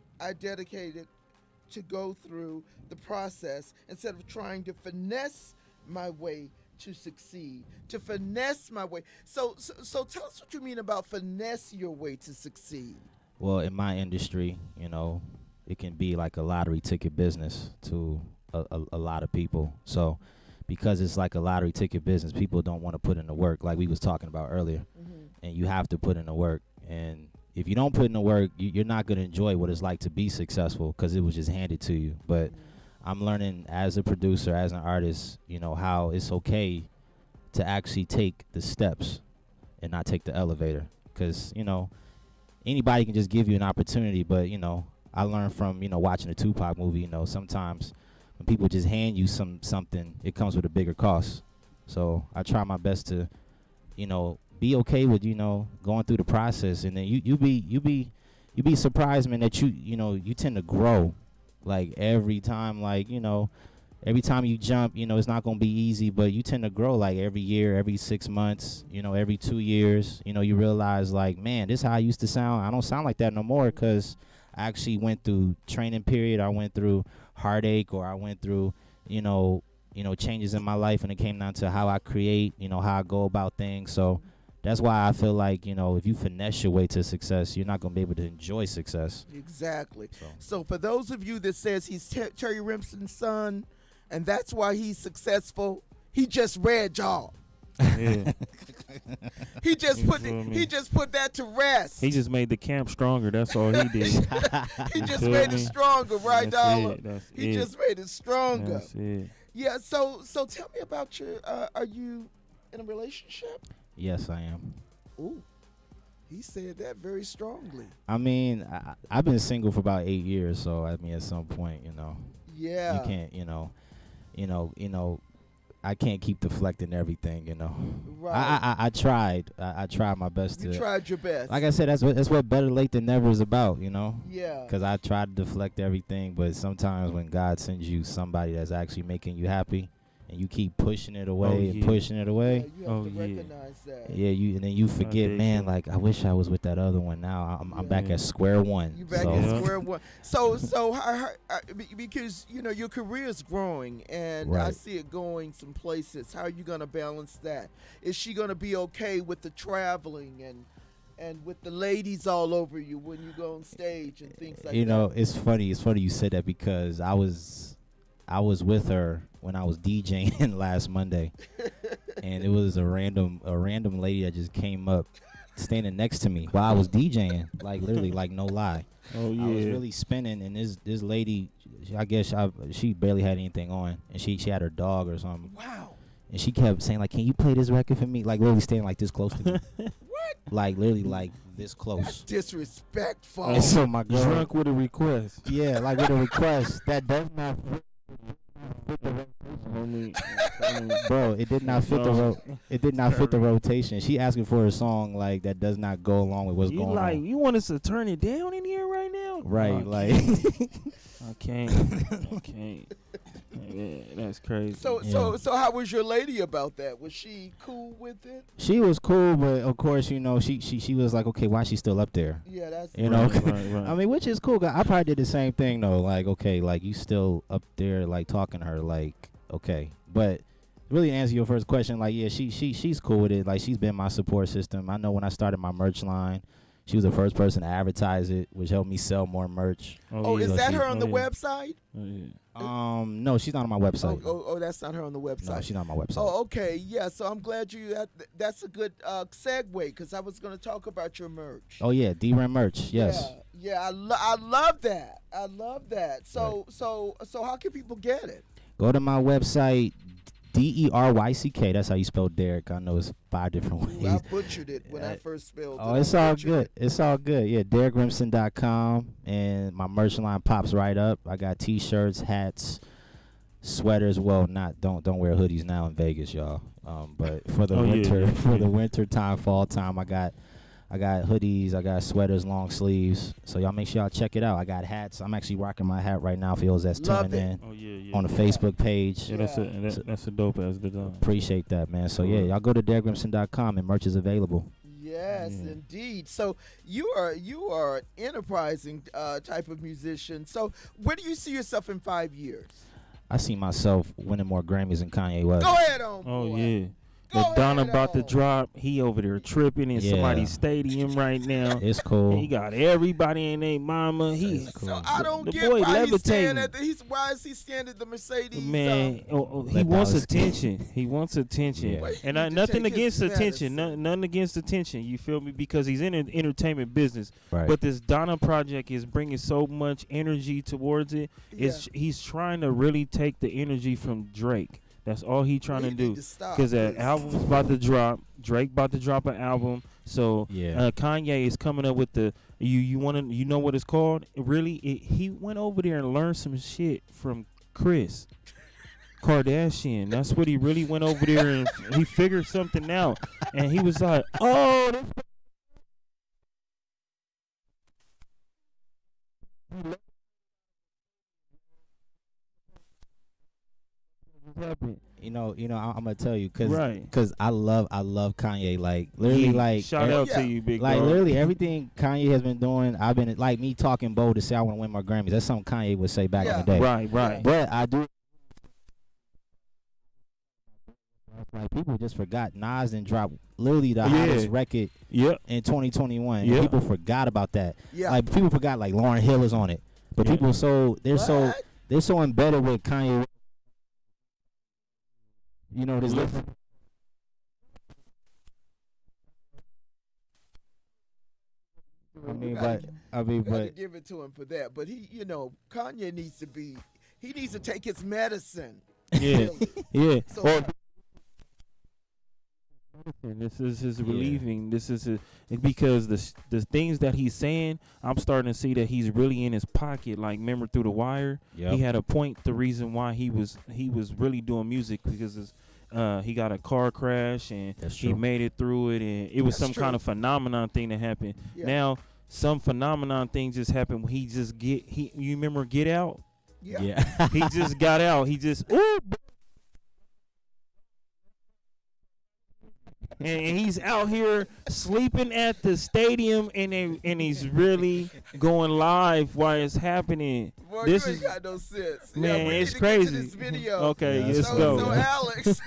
to go through the process instead of trying to finesse my way to succeed. To finesse my way. So tell us what you mean about finesse your way to succeed. Well, in my industry, you know, it can be like a lottery ticket business to a lot of people. So because it's like a lottery ticket business, people don't want to put in the work like we was talking about earlier. And you have to put in the work. And if you don't put in the work, you're not going to enjoy what it's like to be successful because it was just handed to you. But I'm learning as a producer, as an artist, you know, how it's okay to actually take the steps and not take the elevator. Because, you know, anybody can just give you an opportunity. But, you know, I learned from, you know, watching the Tupac movie, you know, sometimes when people just hand you something, it comes with a bigger cost. So I try my best to, you know, be okay with, you know, going through the process. And then you be surprised, man, that you know, you tend to grow. Like every time, like, you know, every time you jump, you know, it's not going to be easy, but you tend to grow like every year, every 6 months, you know, every 2 years, you know, you realize like, man, this is how I used to sound. I don't sound like that no more because I actually went through training period. I went through heartache, or I went through, you know, changes in my life, and it came down to how I create, you know, how I go about things. So that's why I feel like, you know, if you finesse your way to success, you're not going to be able to enjoy success. Exactly. So for those of you that says he's Terry Remsen's son, and that's why he's successful, he just read y'all. Yeah. He just put that to rest. He just made the camp stronger. That's all he did. He just made it stronger, right, Dollar? He just made it stronger. That's it. Yeah. So tell me about your. Are you in a relationship? Yes, I am. Ooh, he said that very strongly. I mean, I've been single for about 8 years, so I mean, at some point, you know, yeah, you can't, you know, I can't keep deflecting everything, you know. Right. I tried. I tried my best You to. tried your best. Like I said, that's what better late than never is about, you know. Yeah. Because I tried to deflect everything, but sometimes when God sends you somebody that's actually making you happy, and you keep pushing it away and pushing it away. Yeah, you have to recognize that. Yeah, and then you forget, man. Like, I wish I was with that other one. Now I'm back at square one. You back at square one. So because you know your career is growing, and I see it going some places. How are you gonna balance that? Is she gonna be okay with the traveling and with the ladies all over you when you go on stage and things like that? You know, it's funny. It's funny you said that because I was with her when I was DJing last Monday, and it was a random lady that just came up, standing next to me while I was DJing, like literally, like no lie. Oh yeah. I was really spinning, and this lady, I guess she barely had anything on, and she had her dog or something. Wow. And she kept saying like, "Can you play this record for me?" Like literally standing like this close to me. What? Like literally like this close. That's disrespectful. And so my girl, drunk with a request. yeah, like with a request that does not fit the rotation. Bro, it did not fit the rotation. She asking for a song like that does not go along with what's going on. You want us to turn it down in here right now? Right, like I can't. Yeah, that's crazy. So how was your lady about that? Was she cool with it? She was cool, but of course, you know, she was like, okay, why is she still up there? Yeah, that's you know. Right. I mean, which is cool. I probably did the same thing though. Like, okay, like you still up there, like talking to her, like, okay. But really, to answer your first question, like, yeah, she's cool with it. Like, she's been my support system. I know when I started my merch line, she was the first person to advertise it, which helped me sell more merch. Oh, is that her on the website? Oh, yeah. No, she's not on my website. Oh, that's not her on the website. No, she's not on my website. Oh, okay, yeah. So I'm glad that's a good segue because I was going to talk about your merch. Oh yeah, D-Ram merch. Yes. Yeah. I love that. I love that. So how can people get it? Go to my website, DERYCK. That's how you spell Derek. I know it's 5 different ways. I butchered it when I first spelled it. Oh, it's all good. It's all good. Yeah, DerekRemsen.com, and my merch line pops right up. I got T-shirts, hats, sweaters. Well, don't wear hoodies now in Vegas, y'all. But for the the winter time, fall time, I got hoodies, I got sweaters, long sleeves. So y'all make sure y'all check it out. I got hats. I'm actually rocking my hat right now for those that's tuning in on the Facebook page. Yeah, that's a dope ass design. Appreciate that, man. So yeah, y'all go to DerekRemsen.com and merch is available. Yes, indeed. So you are an enterprising type of musician. So where do you see yourself in 5 years? I see myself winning more Grammys than Kanye West. Go ahead on. Oh boy. yeah. Go The Donna ahead about to on. drop. He over there tripping in Yeah. somebody's stadium right now. It's cool. He got everybody in their mama. He It's cool. So I don't the get boy why he's levitating. staying at why is he standing at the Mercedes? Man, he Let wants Dallas- attention. He wants attention, Yeah. Well, he and need to nothing take his against attention. medicine. Nothing against attention. You feel me? Because he's in an entertainment business. Right. But this Donna project is bringing so much energy towards it. He's trying to really take the energy from Drake. That's all he's trying He to need do. to stop, Because that please. album's about to drop. Drake about to drop an album. So Yeah. Kanye is coming up with the you know what it's called? He went over there and learned some shit from Chris Kardashian. That's what he really went over there and he figured something out. And he was like, "Oh, this happened." You know, I'm gonna tell you, cause, Right. 'cause I love Kanye, like literally, Yeah, like shout out to you, big like dog. literally everything Kanye has been doing. I've been like me talking bold to say I want to win my Grammys. That's something Kanye would say back in the day. Right. But I do. Like people just forgot Nas and dropped literally the hottest record Yep. in 2021. Yeah. And people forgot about that. Yeah. Like people forgot like Lauryn Hill is on it. But Yeah. people they're What? so embedded with Kanye. You know this. We gotta But give it to him for that. But Kanye needs to take his medicine. Yeah. Yeah. So And this is his relieving. This is because the things that he's saying, I'm starting to see that he's really in his pocket. Like, remember Through the Wire? Yep. He had a point. The reason why he was really doing music because he got a car crash and That's he true. made it through it, and it was That's some true. kind of phenomenon thing that happened. Yeah. Now some phenomenon thing just happened when you remember Get Out? yeah. He just got out. He just and he's out here sleeping at the stadium, and he's really going live while it's happening. Boy, This you is ain't got no sense. man, we it's need to crazy. Get to this video. Okay, Yeah, let's that's go. So Alex,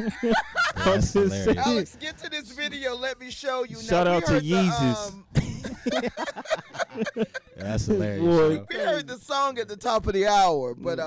That's hilarious. Alex, get to this video. Let me show you. Shout now, out to we heard Yeezus. That's hilarious. Boy. yo. We heard the song at the top of the hour, but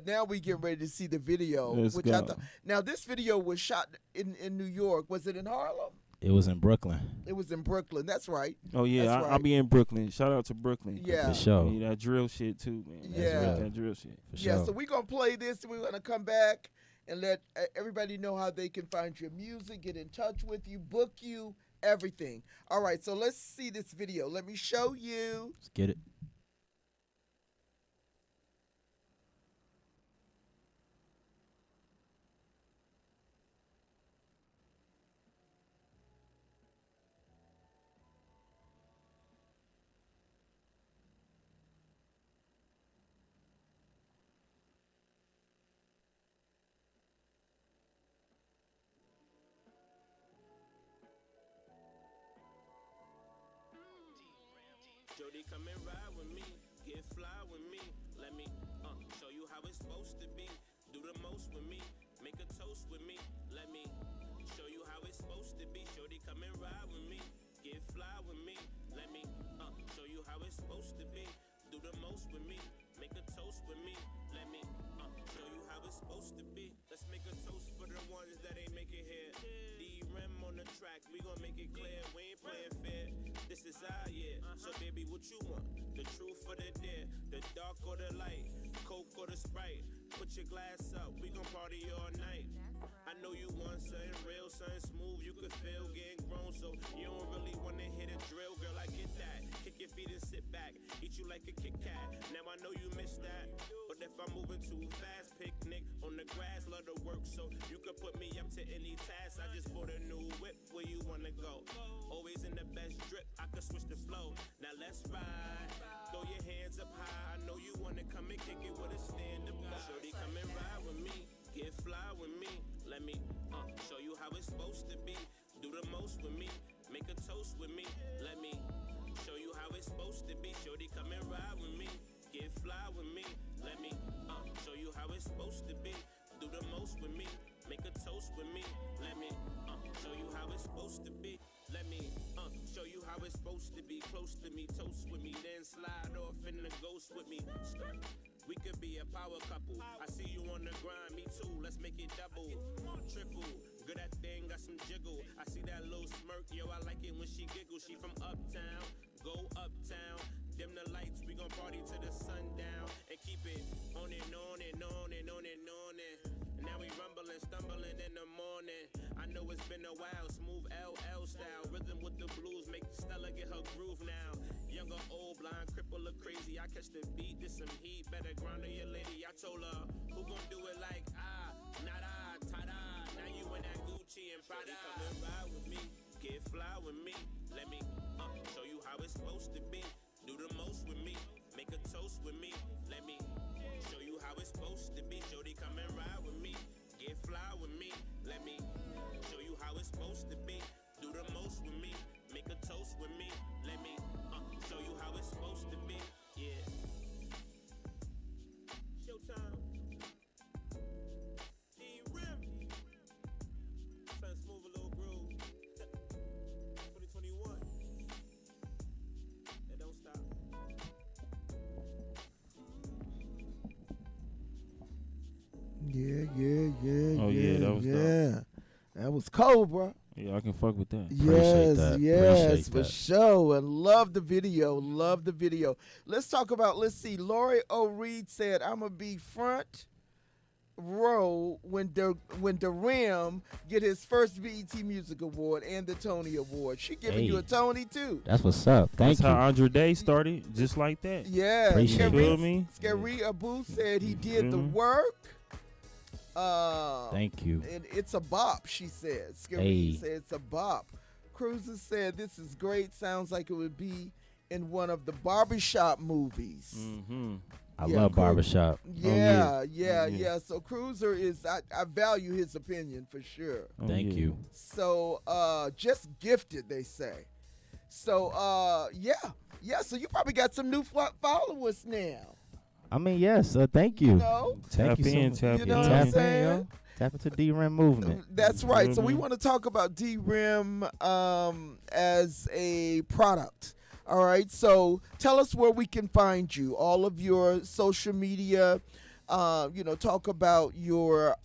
now we get ready to see the video. Let's which go. I thought. Now this video was shot in New York. Was it in Harlem? It was in Brooklyn. It was in Brooklyn. That's right. Oh yeah, That's I'll right. be in Brooklyn. Shout out to Brooklyn. Yeah. For sure. Yeah, that drill shit too, man. That's Yeah. right, that drill shit. For Yeah, sure. so we're going to play this. We're going to come back and let everybody know how they can find your music, get in touch with you, book you, everything. All right, so let's see this video. Let me show you. Let's get it. Jody, come and ride with me, get fly with me. Let me show you how it's supposed to be. Do the most with me, make a toast with me. Let me show you how it's supposed to be. Jody, come and ride with me, get fly with me. Let me show you how it's supposed to be. Do the most with me, make a toast with me. Let me show you how it's supposed to be. Let's make a toast for the ones that ain't make it here. D-Rim on the track, we gon' make it clear. We ain't playing fair. This is our year. So baby, what you want? The truth or the dare? The dark or the light? Coke or the Sprite? Put your glass up, we gon' party all night. I know you want something real, something smooth you could feel getting grown. So you don't really wanna hit a drill, girl, I get that. Kick your feet and sit back, eat you like a Kit Kat. Now I know you missed that, but if I'm moving too fast, picnic on the grass, love to work. So you could put me up to any task. I just bought a new whip, where you wanna go? Always in the best drip, I could switch the flow. Now let's ride, throw your hands up high. I know you wanna come and kick it with a stand-up guy. Shorty, come and ride with me, get fly with me. Let me show you how it's supposed to be. Do the most with me, make a toast with me. Let me show you how it's supposed to be. Shorty, come and ride with me, get fly with me. Let me show you how it's supposed to be. Do the most with me, make a toast with me. Let me show you how it's supposed to be. Let me show you how it's supposed to be. Close to me, toast with me, then slide off in the ghost with me. We could be a power couple. I see you on the grind, me too. Let's make it double, triple. Good that thing, got some jiggle. I see that little smirk, yo. I like it when she giggles. She from uptown, go uptown. Dim the lights, we gon' party to the sundown and keep it on and on and on and on and on and now we rumbling, stumbling in the morning. I know it's been a while, smooth LL style, rhythm with the blues, make Stella get her groove now. Young or old, blind, cripple or crazy, I catch the beat, this some heat, better grind on your lady. I told her, who gon' do it like not I, ta-da. Now you in that Gucci and Prada. Come and ride with me, get fly with me. Let me show you how it's supposed to be. Do the most with me, make a toast with me. Let me show you how it's supposed to be. Jody, come and ride with me, get fly with me. Let me show you how it's supposed to be. Do the most with me, make a toast with me. Let me show you how it's supposed to be. Yeah. Showtime. D-Rim. Trying to smooth a little groove. 2021. And don't stop. Yeah. Oh, yeah, that was dope. That was cold, bro. Yeah, I can fuck with that. Appreciate that. Yes, Appreciate for that. sure. And love the video. Love the video. Let's talk about, let's see. Lori O'Reed said, I'm going to be front row when the Rim get his first BET Music Award and the Tony Award. She giving you a Tony, too. That's what's up. Thank That's you. how Andre Day started, just like that. Yeah. Appreciate You feel me? Scary Abu said he did the work. Thank you. And it's a bop, she said. Scary said it's a bop. Cruiser said this is great. Sounds like it would be in one of the barbershop movies. Mm-hmm. I love barbershop. Yeah. So Cruiser is, I value his opinion for sure. Thank you. So just gifted, they say. So so you probably got some new followers now. I mean, yes. Thank you. You know? Thank you so much. Tap You know in. what I'm Tap saying? in, yo. Tap into D-Rim movement. That's right. So we Mhm. want to talk about D-Rim as a product. All right. So tell us where we can find you. All of your social media. Talk about your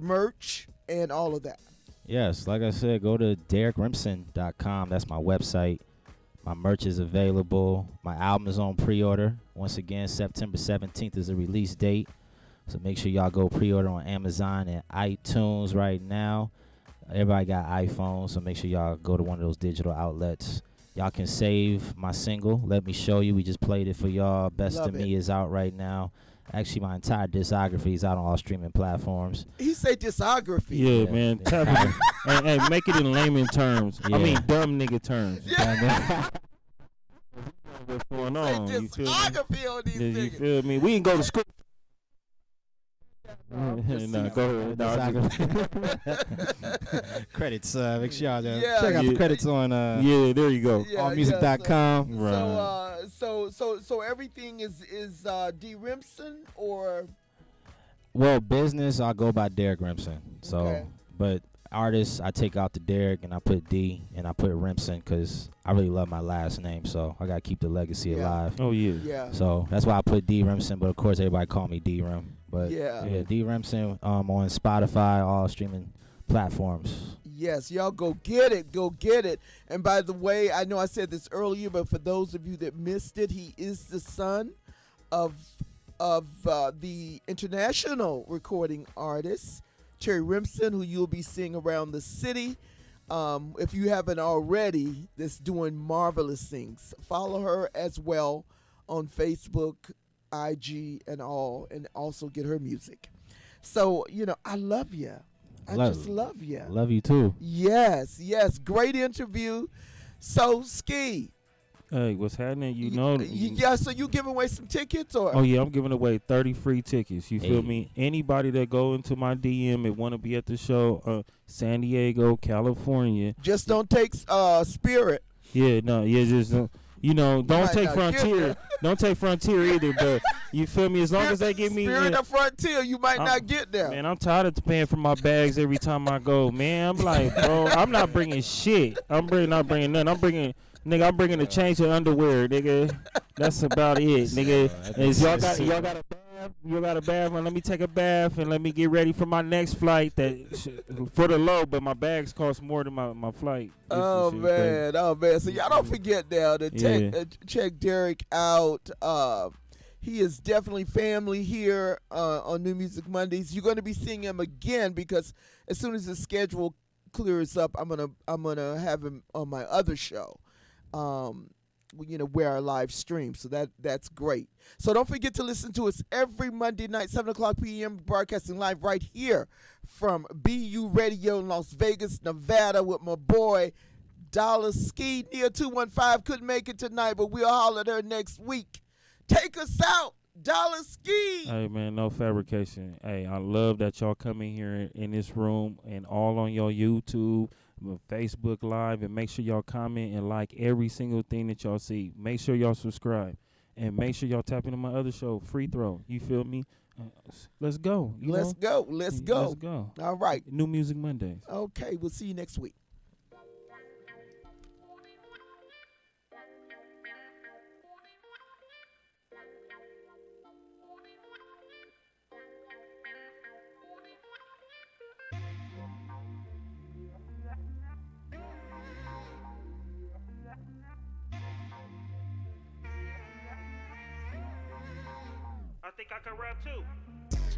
merch and all of that. Yes, like I said, go to DerekRimson.com. That's my website. My merch is available. My album is on pre-order. Once again, September 17th is the release date. So make sure y'all go pre-order on Amazon and iTunes right now. Everybody got iPhones, so make sure y'all go to one of those digital outlets. Y'all can save my single, Let Me Show You. We just played it for y'all. Best Love of it. Me is out right now. Actually, my entire discography is out on all streaming platforms. He say discography. Yeah, Yeah. man. Tap it. Hey, make it in layman terms. Yeah. I mean, dumb nigga terms. What's going Say on? You feel me? discography on these Yeah, you niggas. feel me? We can go to school. just Nah, go ahead. Nah, I just- Credits. Make sure y'all Yeah. check out the Yeah. credits on yeah, there you go. allmusic.com. Right. So everything is D Rimson or Well, business, I'll go by Derek Rimson. So, Okay. but artists, I take out the Derek and I put D and I put Rimson because I really love my last name. So I got to keep the legacy Yeah. alive. Oh, yeah. yeah. So that's why I put D Rimson. But of course, everybody call me D Rim. But Yeah. D Rimson on Spotify, all streaming platforms. Yes, y'all go get it. Go get it. And by the way, I know I said this earlier, but for those of you that missed it, he is the son of the international recording artist, Terry Rimson, who you'll be seeing around the city. If you haven't already, that's doing marvelous things. Follow her as well on Facebook, IG, and all, and also get her music. So, I love you. I just love you. Love you too. Yes. Great interview. So, Ski. Hey, what's happening? You know. Yeah, so you giving away some tickets or? Oh, yeah, I'm giving away 30 free tickets. You feel Hey. me? Anybody that go into my DM and want to be at the show, San Diego, California. Just don't take Spirit. Yeah, no, yeah, just don't might take not get Frontier. there. Don't take Frontier either. But you feel me? As long as they give me, Spirit of Frontier, you might I'm- not get there. man, I'm tired of paying for my bags every time I go. Man, I'm like, bro, I'm not bringing shit. Not bringing nothing. I'm bringing a change of underwear, nigga. That's about it, nigga. Is y'all got a bath? You got a bath? Well, let me take a bath and let me get ready for my next flight. For the low, but my bags cost more than my flight. Oh man. So y'all don't forget now to check Derek out. He is definitely family here on New Music Mondays. You're going to be seeing him again because as soon as the schedule clears up, I'm gonna have him on my other show. Where I live stream. So that's great. So don't forget to listen to us every Monday night, 7 o'clock p.m., broadcasting live right here from BU Radio in Las Vegas, Nevada with my boy Dollar Ski. Near 215 couldn't make it tonight, but we'll holler at her next week. Take us out, Dollar Ski. Hey, man, no fabrication. Hey, I love that y'all come in here in this room and all on your YouTube, Facebook Live, and make sure y'all comment and like every single thing that y'all see. Make sure y'all subscribe. And make sure y'all tap into my other show, Free Throw. You feel me? Let's go. Let's go. Let's go. All right. New Music Mondays. Okay, we'll see you next week. I think I can rap too.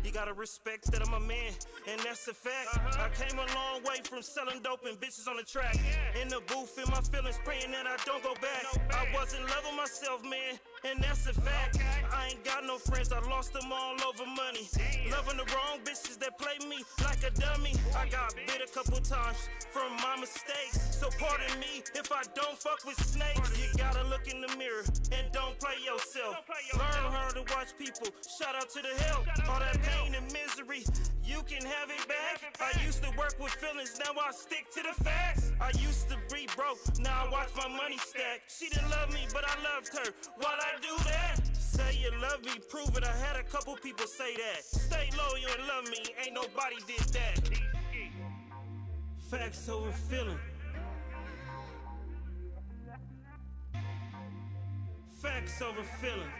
You gotta respect that I'm a man, and that's a fact. I came a long way from selling dope and bitches on the track. In the booth, in my feelings, praying that I don't go back. I wasn't loving myself, man, and that's a fact. I ain't got no friends, I lost them all over money. Loving the wrong bitches that play me like a dummy. I got bit a couple times from my mistakes, so pardon me if I don't fuck with snakes. You gotta look in the mirror and don't play yourself. Learn how to watch people, shout out to the help. All that pain and misery, you can have it back. I used to work with feelings, now I stick to the facts. I used to be broke, now I watch my money stack. She didn't love me, but I loved her. Why'd I do that? Say you love me, prove it. I had a couple people say that. Stay loyal and love me, ain't nobody did that. Facts over feeling. Facts over feeling.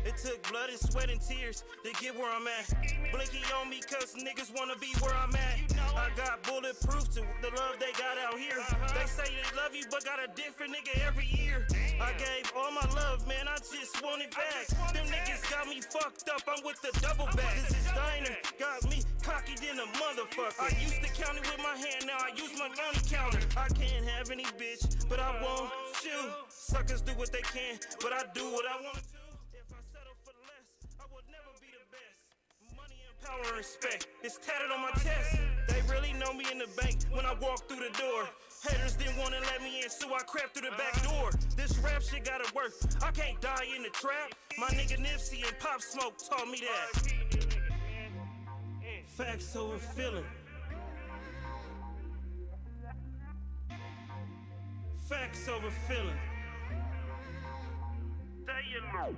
It took blood and sweat and tears to get where I'm at. Blinky on me cause niggas wanna be where I'm at. I got bulletproof to the love they got out here. They say they love you but got a different nigga every year. I gave all my love, man, I just want it back. Them niggas got me fucked up, I'm with the double back. This is diner, got me cocky than a motherfucker. I used to count it with my hand, now I use my money counter. I can't have any bitch, but I won't you. Suckers do what they can, but I do what I want to. Power and respect, it's tatted on my chest. They really know me in the bank when I walk through the door. Haters didn't wanna let me in, so I crept through the back door. This rap shit gotta work, I can't die in the trap. My nigga Nipsey and Pop Smoke taught me that. Facts over feeling. Facts over feeling. Stay alone.